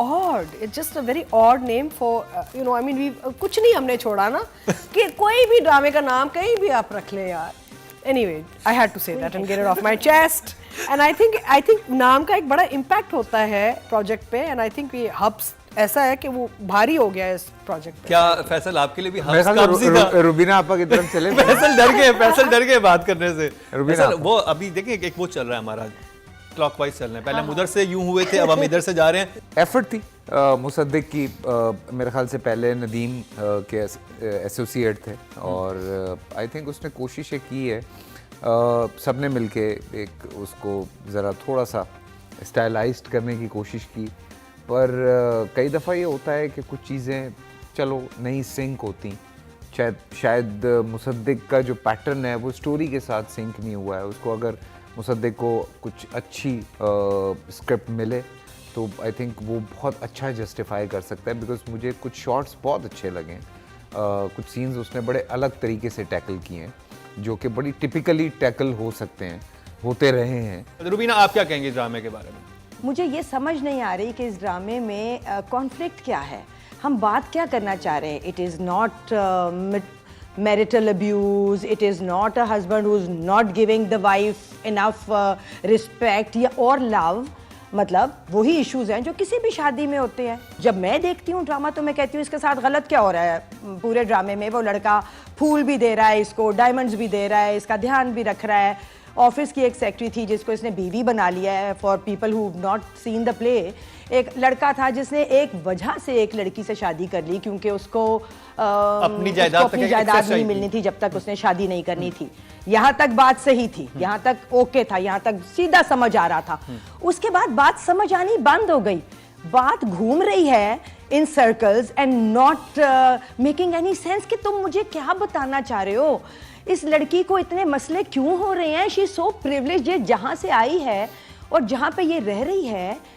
Speaker 4: odd. It's just a very odd name for I mean कुछ नहीं हमने छोड़ा ना कि कोई भी ड्रामे का नाम कहीं भी आप रख ले यार. Anyway, I had to say that and get it off my chest. And I think नाम का एक बड़ा impact होता है प्रोजेक्ट पे, and I think ये hubs ऐसा है कि वो भारी हो गया है इस प्रोजेक्ट पे।
Speaker 1: क्या फैसल आपके लिए भी
Speaker 3: मेरे
Speaker 1: हब्स
Speaker 3: ख्याल
Speaker 1: कब्ज
Speaker 3: से
Speaker 1: ही था?
Speaker 3: रुबीना आपा की तरफ चले
Speaker 1: फैसल डर गए बात करने से।
Speaker 3: रुबीना
Speaker 1: फैसल,
Speaker 3: आपा।
Speaker 1: वो अभी देखिए एक वो चल रहा है हमारा, क्लॉकवाइज चल रहे हैं। पहले हम उधर से यूं हुए थे, अब हम इधर से जा रहे हैं।
Speaker 3: एफर्ट थी मुसद्दिक की, मेरे ख्याल से पहले नदीम के एसोसिएट थे और आई थिंक उसने कोशिशें की है, सबने मिलके एक उसको ज़रा थोड़ा सा स्टाइलाइज्ड करने की कोशिश की, पर कई दफ़ा ये होता है कि कुछ चीज़ें चलो नहीं सिंक होती। शायद मुसद्दिक का जो पैटर्न है वो स्टोरी के साथ सिंक नहीं हुआ है। उसको अगर मुसद्दिक को कुछ अच्छी स्क्रिप्ट मिले तो आई थिंक वो बहुत अच्छा जस्टिफाई कर सकता है, बिकॉज मुझे कुछ शॉट्स बहुत अच्छे लगे, कुछ सीन्स उसने बड़े अलग तरीके से टैकल किए हैं जो कि बड़ी टिपिकली टैकल हो सकते हैं, होते रहे हैं।
Speaker 1: रुबीना, आप क्या कहेंगे ड्रामे के बारे में?
Speaker 2: मुझे ये समझ नहीं आ रही कि इस ड्रामे में कॉन्फ्लिक्ट क्या है, हम बात क्या करना चाह रहे हैं। It is not marital abuse, it is not a husband who's not giving the wife enough respect या और love, मतलब वही इश्यूज हैं जो किसी भी शादी में होते हैं। जब मैं देखती हूँ ड्रामा तो मैं कहती हूँ इसके साथ गलत क्या हो रहा है। पूरे ड्रामे में वो लड़का फूल भी दे रहा है, इसको डायमंड्स भी दे रहा है, इसका ध्यान भी रख रहा है। ऑफिस की एक सेक्रेटरी थी जिसको इसने बीवी बना लिया है। For people who not seen the play, एक लड़का था जिसने एक वजह से एक लड़की से शादी कर ली क्योंकि उसको
Speaker 1: अपनी जायदाद
Speaker 2: नहीं मिलनी थी जब तक उसने शादी नहीं करनी थी। यहाँ तक बात सही थी, यहाँ तक ओके था, यहाँ तक सीधा समझ आ रहा था। उसके बाद बात समझ आनी बंद हो गई, बात घूम रही है in circles and not making any sense कि तुम मुझे क्या बताना चाह रहे हो। इस लड़की को इतने मसले क्यों हो रहे हैं? शी सो प्रिविलेज्ड, ये जहाँ से आई है और जहाँ पे ये रह रही है,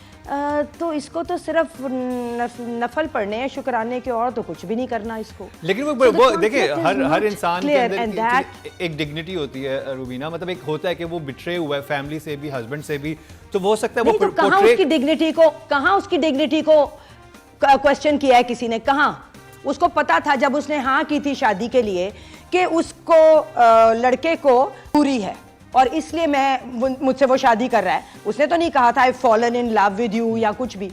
Speaker 2: तो इसको तो सिर्फ नफल पढ़ने हैं, शुक्राने के, और तो कुछ भी नहीं करना इसको।
Speaker 1: लेकिन वो देखिए हर इंसान के अंदर एक डिग्निटी होती है रुबीना, मतलब एक होता है कि वो बिट्रे हुआ है फैमिली से भी, हस्बैंड से भी, तो हो सकता है वो
Speaker 2: तो कहाँ उसकी डिग्निटी को क्वेश्चन किया है किसी ने? कहाँ? उसको पता था जब उसने हाँ की थी शादी के लिए कि उसको लड़के को पूरी है और इसलिए मुझसे वो शादी कर रहा है। उसने तो नहीं कहा था आई fallen in love with you या कुछ भी।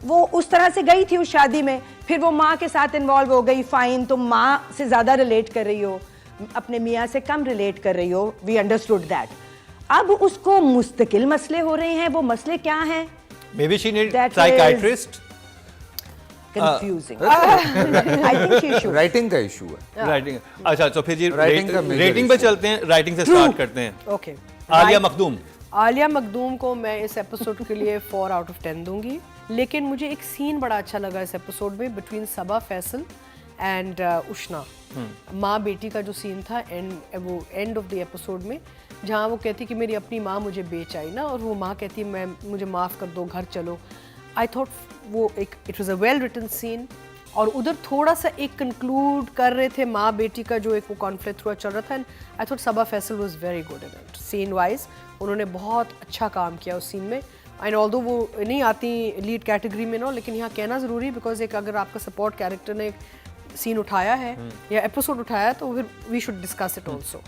Speaker 2: वो उस तरह से गई थी उस शादी में, फिर वो माँ के साथ इन्वॉल्व हो गई। फाइन, तुम माँ से ज़्यादा रिलेट कर रही हो, अपने मियाँ से कम रिलेट कर रही हो, वी अंडरस्टूड दैट। अब उसको मुस्तकिल मसले हो रहे हैं। वो मसले क्या हैं?
Speaker 1: May be she need psychiatrist.
Speaker 2: Confusing. I think she should.
Speaker 3: Writing का इशू है।
Speaker 1: राइटिंग, अच्छा तो फिर जी
Speaker 3: Writing
Speaker 1: रेटिंग पे चलते हैं, राइटिंग से स्टार्ट करते हैं।
Speaker 4: ओके,
Speaker 1: आलिया मखदूम।
Speaker 4: आलिया मखदूम को मैं इस एपिसोड के लिए 4 आउट ऑफ 10 दूंगी, लेकिन मुझे एक सीन बड़ा अच्छा लगा इस एपिसोड में बिटवीन सबा फैसल एंड उष्णा। माँ बेटी का जो सीन था एंड ऑफ द एपिसोड में, जहाँ वो कहती कि मेरी अपनी माँ मुझे बेच आई ना, और वो माँ कहती मैं मुझे माफ़ कर दो, घर चलो। आई थॉट वो एक it was a well written scene, और उधर थोड़ा सा एक कंक्लूड कर रहे थे माँ बेटी का जो एक वो कॉन्फ्लिक्ट हुआ चल रहा था। And I thought Saba Faisal was very good in it, scene wise उन्होंने बहुत अच्छा काम किया उस सीन में। एंड ऑल्दो वो नहीं आती लीड कैटेगरी में ना, लेकिन यहाँ कहना ज़रूरी, बिकॉज एक अगर आपका सपोर्ट कैरेक्टर ने एक सीन उठाया है या एपिसोड उठाया है तो फिर we should discuss it also.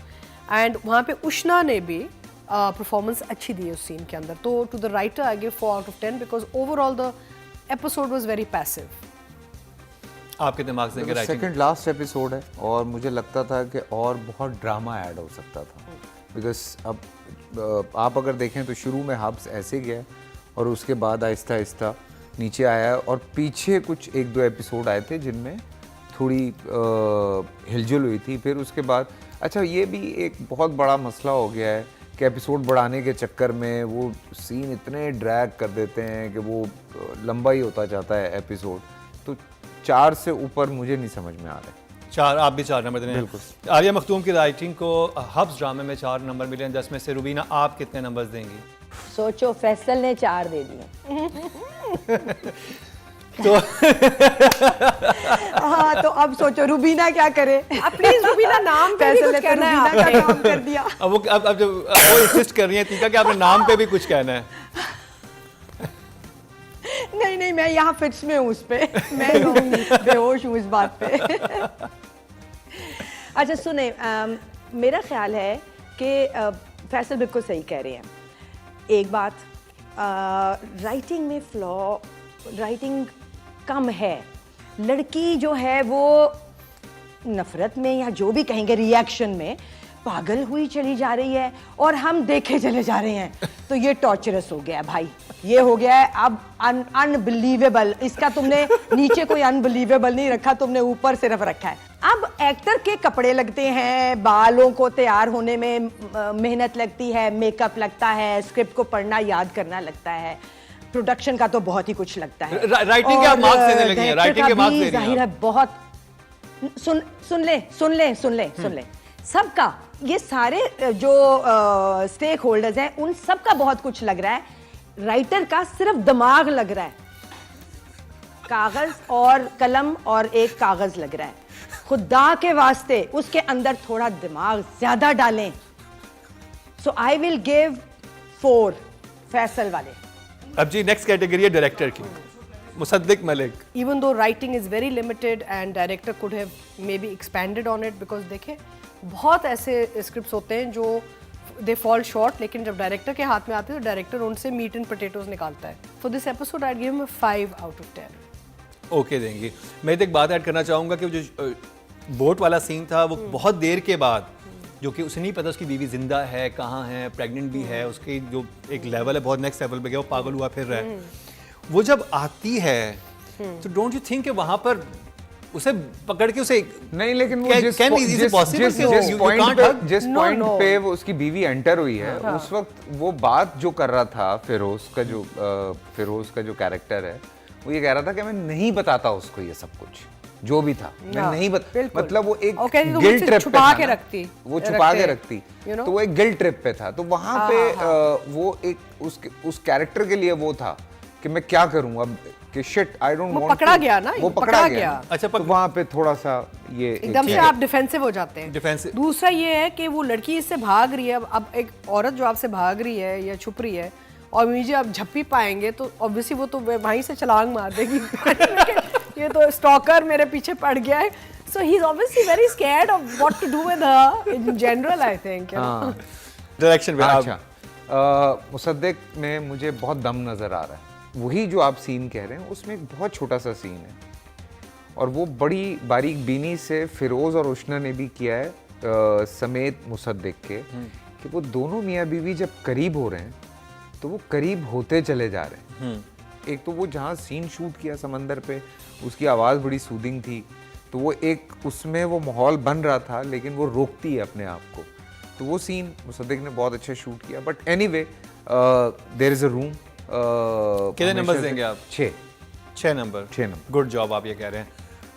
Speaker 4: And वहाँ पे उष्णा ने भी परफॉर्मेंस अच्छी दी है उस सीन के अंदर। तो to the writer I give 4 out of 10 because overall the episode was very passive.
Speaker 1: आपके दिमाग से राइटिंग?
Speaker 3: सेकंड लास्ट एपिसोड है और मुझे लगता था कि और बहुत ड्रामा ऐड हो सकता था, बिकॉज अब आप अगर देखें तो शुरू में हब्स ऐसे गया और उसके बाद आहिस्ता आहिस्ता नीचे आया, और पीछे कुछ 1-2 एपिसोड आए थे जिनमें थोड़ी हिलजुल हुई थी। फिर उसके बाद अच्छा ये भी एक बहुत बड़ा मसला हो गया है कि एपिसोड बढ़ाने के चक्कर में वो सीन इतने ड्रैग कर देते हैं कि वो लंबा ही होता जाता है एपिसोड। तो 4 से ऊपर मुझे नहीं समझ में आ रहा है।
Speaker 1: 4, आप भी 4 नंबर दे रहे हैं। आलिया मखदूम की राइटिंग को हब्स ड्रामे में 4 नंबर मिले हैं 10 में से। रुबीना, आप कितने नंबर्स देंगी?
Speaker 2: सोचो, फैसल ने 4 दे दिए।
Speaker 1: तो
Speaker 2: हाँ, तो अब सोचो रुबीना क्या करे।
Speaker 4: प्लीज रुबीना, नाम पे भी
Speaker 2: फैसल
Speaker 4: कुछ
Speaker 2: ने तो
Speaker 4: कहना है
Speaker 2: रुबीना
Speaker 4: आपने।
Speaker 2: का काम कर दिया।
Speaker 1: अब वो इंसिस्ट कर रही है तीका कि आपने नाम पे भी कुछ कहना है।
Speaker 2: नहीं, मैं यहाँ फिक्स में हूँ उस पे। मैं कहूँगी, बेहोश हूँ इस बात पे। अच्छा सुने, मेरा ख्याल है कि फैसल बिल्कुल सही कह रहे हैं। एक बात, राइटिंग में फ्लॉ, राइटिंग कम है। लड़की जो है वो नफरत में या जो भी कहेंगे रिएक्शन में पागल हुई चली जा रही है और हम देखे चले जा रहे हैं। तो ये टॉर्चरस हो गया है भाई, ये हो गया है अब अनबिलीवेबल। इसका तुमने नीचे कोई अनबिलीवेबल नहीं रखा, तुमने ऊपर सिर्फ रखा है। अब एक्टर के कपड़े लगते हैं, बालों को तैयार होने में मेहनत लगती है, मेकअप लगता है, स्क्रिप्ट को पढ़ना याद करना लगता है, प्रोडक्शन का तो बहुत ही कुछ लगता है।
Speaker 1: राइटिंग के आप मार्क्स देने लगी हैं, राइटिंग के मार्क्स दे रही हैं
Speaker 2: जाहिर है बहुत। सुन ले सबका, ये सारे जो स्टेक होल्डर्स हैं उन सबका बहुत कुछ लग रहा है। राइटर का सिर्फ दिमाग लग रहा है, कागज और कलम और एक कागज लग रहा है। खुदा के वास्ते उसके अंदर थोड़ा दिमाग ज्यादा डालें। सो आई विल गिव 4 फैसल वाले।
Speaker 1: अब जी नेक्स्ट कैटेगरी है डायरेक्टर की, Mossadegh Malik.
Speaker 4: Even though writing is very limited and director could have maybe expanded on it, because देखें बहुत ऐसे स्क्रिप्ट्स होते हैं जो दे फॉल शॉर्ट, लेकिन जब डायरेक्टर के हाथ में आते हैं तो डायरेक्टर उनसे मीट एंड पोटैटोज निकालता है। For this episode I give him 5 out of 10।
Speaker 1: Okay देंगी। मैं तो एक बात ऐड करना चाहूँगा कि जो बोट वाला सीन था वो बहुत देर के बाद, जो कि उसे नहीं पता उसकी बीवी जिंदा है, कहाँ है, प्रेग्नेंट भी है, उसकी जो एक लेवल है बहुत नेक्स्ट लेवल पे गया, वो पागल हुआ फिर रहा है। वो जब आती है तो डोंट यू थिंक कि वहाँ पर उसे पकड़ के उसे
Speaker 3: नहीं, लेकिन वो जिस पॉइंट पे वो उसकी बीवी एंटर हुई है, उस वक्त वो बात जो कर रहा था फिरोज का जो कैरेक्टर है, वो ये कह रहा था कि मैं नहीं बताता उसको ये सब कुछ जो भी था, मैं नहीं मतलब वो एक गिल्ट ट्रिप पे
Speaker 4: छुपा के
Speaker 3: था,
Speaker 4: रखती,
Speaker 3: वो छुपा के रखती, तो वो एक गिल्ट ट्रिप पे था। तो वहां पे वो एक उस कैरेक्टर के लिए वो था कि मैं क्या करूं अब, कि शिट आई डोंट वांट,
Speaker 4: पकड़ा गया ना,
Speaker 3: वो पकड़ा गया।
Speaker 1: अच्छा,
Speaker 3: तो वहां पे थोड़ा सा ये
Speaker 4: एकदम से आप डिफेंसिव हो जाते हैं।
Speaker 1: डिफेंसिव।
Speaker 4: दूसरा ये है कि वो लड़की इससे भाग रही है। अब एक औरत जो आपसे भाग रही है या छुप रही है और मुझे आप झप्पी पाएंगे तो ऑब्वियसली वो तो वहीं से छलांग मार देगी। ये तो स्टॉकर मेरे पीछे पड़ गया है। So he's obviously very scared of what to do with her in general, I think.
Speaker 1: Direction में
Speaker 3: अच्छा, मुसद्दिक में मुझे बहुत दम नजर आ रहा है। वही जो आप सीन कह रहे हैं उसमें एक बहुत छोटा सा सीन है और वो बड़ी बारीक बीनी से फिरोज और उष्णा ने भी किया है, समेत मुसद्दिक के, कि वो दोनों मियाँ बीवी जब करीब हो रहे हैं तो वो करीब होते चले जा रहे हैं। एक तो वो जहाँ सीन शूट किया समंदर पे, उसकी आवाज़ बड़ी सूदिंग थी, तो वो एक उसमें वो माहौल बन रहा था, लेकिन वो रोकती है अपने आप को। तो वो सीन मुसद्दिक ने बहुत अच्छा शूट किया। But anyway, there is a room.
Speaker 1: कितने नंबर देंगे आप? 6 नंबर। गुड जॉब, आप ये कह रहे हैं।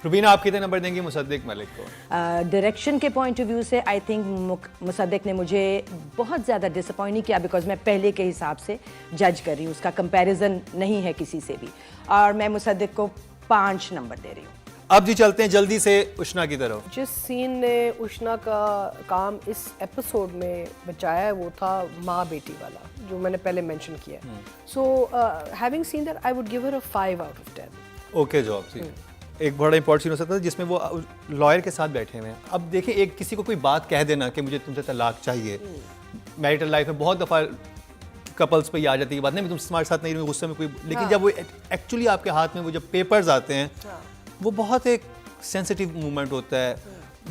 Speaker 1: रुबीना, आप कितने नंबर देंगी मुसद्दिक मलिक को?
Speaker 2: डायरेक्शन के पॉइंट ऑफ व्यू से आई थिंक मुसद्दिक ने मुझे बहुत ज़्यादा डिसअपॉइंट नहीं किया, बिकॉज मैं पहले के हिसाब से जज कर रही हूँ, उसका कंपैरिजन नहीं है किसी से भी, और मैं मुसद्दिक को 5 नंबर दे रही हूँ।
Speaker 1: अब जी चलते हैं जल्दी से उष्णा की तरफ।
Speaker 4: जिस सीन ने उष्णा का काम इस एपिसोड में बचाया है वो था माँ बेटी वाला, जो मैंने पहले मेंशन किया। So having seen that I would give her a 5 out of 10।
Speaker 1: Okay job जी। एक बड़ा इंपॉर्टेंट सीन हो सकता है जिसमें वो लॉयर के साथ बैठे हुए हैं। अब देखिए, एक किसी को कोई बात कह देना कि मुझे तुमसे तलाक चाहिए, मैरिटल लाइफ में बहुत दफ़ा कपल्स पे ही आ जाती है बात, नहीं मैं तुम्हारे साथ नहीं रहूँगी, गुस्से में कोई, लेकिन जब वो एक्चुअली आपके हाथ में वो जब पेपर्स आते हैं, वो बहुत एक सेंसिटिव मोमेंट होता है।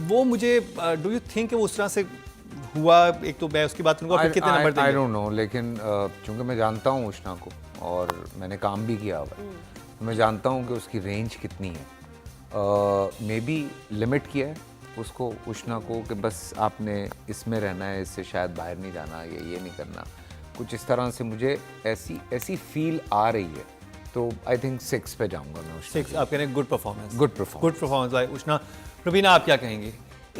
Speaker 1: वो मुझे डू यू थिंक वो उस तरह से हुआ? एक तो मैं उसकी बात करूँगा, फिर कितने नंबर देंगे?
Speaker 3: आई डोंट नो, लेकिन चूंकि मैं जानता हूँ उष्णा को और मैंने काम भी किया हुआ है, मैं जानता हूँ कि उसकी रेंज कितनी है। मे बी लिमिट किया है उसको, उष्णा को, कि बस आपने इसमें रहना है, इससे शायद बाहर नहीं जाना, ये नहीं करना, कुछ इस तरह से मुझे ऐसी फील आ रही है। तो आई थिंक 6 पे जाऊंगा मैं।
Speaker 1: 6 आप कह रहे हैं? Good performance.
Speaker 3: Good performance
Speaker 1: by Ushna. Rubina आप क्या कहेंगी?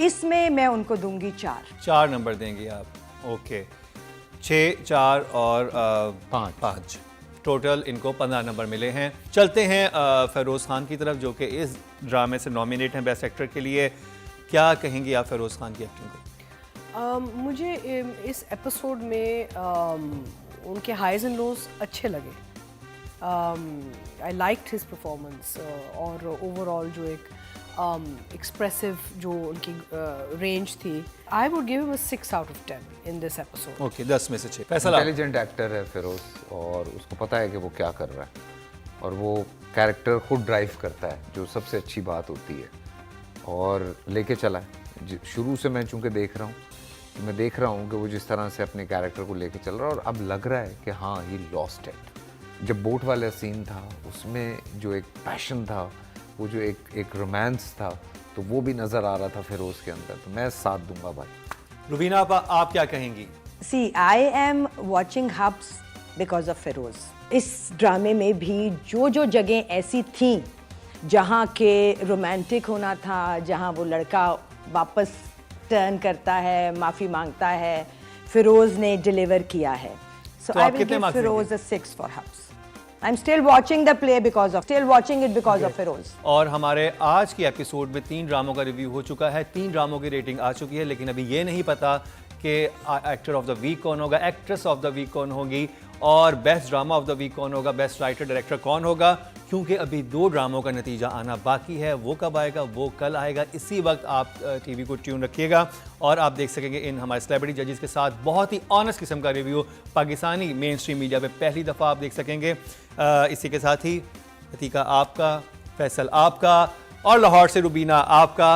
Speaker 2: इसमें मैं उनको दूंगी 4।
Speaker 1: 4 नंबर देंगी आप, ओके। 6, 4 और 5 टोटल इनको 15 नंबर मिले हैं। चलते हैं फेरोज़ खान की तरफ, जो कि इस ड्रामे से नॉमिनेट हैं बेस्ट एक्टर के लिए। क्या कहेंगी आप फेरोज़ खान की एक्टिंग को?
Speaker 4: मुझे इस एपिसोड में उनके हाइज एंड लोज अच्छे लगे। आई लाइक्ड हिज परफॉर्मेंस और ओवरऑल जो एक एक्सप्रेसिव जो उनकी रेंज थी, आई would give him a 6 out of 10 in this episode.
Speaker 1: Okay, 10 में से 6। फैसल आप?
Speaker 3: इंटेलिजेंट एक्टर है फिरोज, और उसको पता है कि वो क्या कर रहा है, और वो कैरेक्टर खुद ड्राइव करता है, जो सबसे अच्छी बात होती है, और लेके चला है। शुरू से मैं चूंकि देख रहा हूँ, तो मैं देख रहा हूँ कि वो जिस तरह से अपने कैरेक्टर को लेके चल रहा है, और अब लग रहा है कि हाँ ही लॉस्ट इट। जब बोट वाला सीन था उसमें जो एक पैशन था, वो जो एक रोमांस था, तो वो भी नज़र आ रहा था फिरोज़ के अंदर। तो मैं साथ दूंगा भाई।
Speaker 1: रुबीना आप क्या कहेंगी?
Speaker 2: See, I am watching Hubs because of Feroz. इस ड्रामे में भी जो जगह ऐसी थी जहाँ के रोमांटिक होना था, जहाँ वो लड़का वापस टर्न करता है, माफ़ी मांगता है, फिरोज़ ने डिलीवर किया है। So
Speaker 1: तो
Speaker 2: I
Speaker 1: आप
Speaker 2: will
Speaker 1: कितने
Speaker 2: give
Speaker 1: marks
Speaker 2: Feroz a 6 for Hubs. I'm still watching the play because of Feroz.
Speaker 1: और हमारे आज की एपिसोड में 3 ड्रामों का रिव्यू हो चुका है, 3 ड्रामों की रेटिंग आ चुकी है, लेकिन अभी ये नहीं पता कि एक्टर ऑफ द वीक कौन होगा, एक्ट्रेस ऑफ द वीक कौन होगी, और best drama of the week कौन होगा, बेस्ट राइटर डायरेक्टर कौन होगा, क्योंकि अभी 2 ड्रामों का नतीजा आना बाकी है। वो कब आएगा? वो कल आएगा। इसी वक्त आप टीवी को ट्यून रखिएगा और आप देख सकेंगे इन हमारे सेलिब्रिटी जजेस के साथ बहुत ही ऑनेस्ट किस्म का review Pakistani main stream media पे पहली दफ़ा आप देख सकेंगे। इसी के साथ ही अतीका आपका, फैसल आपका, और लाहौर से रुबीना आपका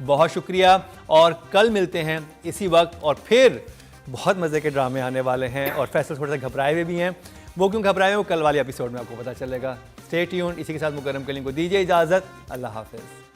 Speaker 1: बहुत शुक्रिया। और कल मिलते हैं इसी वक्त, और फिर बहुत मज़े के ड्रामे आने वाले हैं, और फैसल थोड़े से घबराए हुए भी हैं। वो क्यों घबराए हैं वो कल वाले एपिसोड में आपको पता चलेगा। Stay tuned. इसी के साथ मुकर्रम कलीम को दीजिए इजाज़त। अल्लाह हाफ़िज़।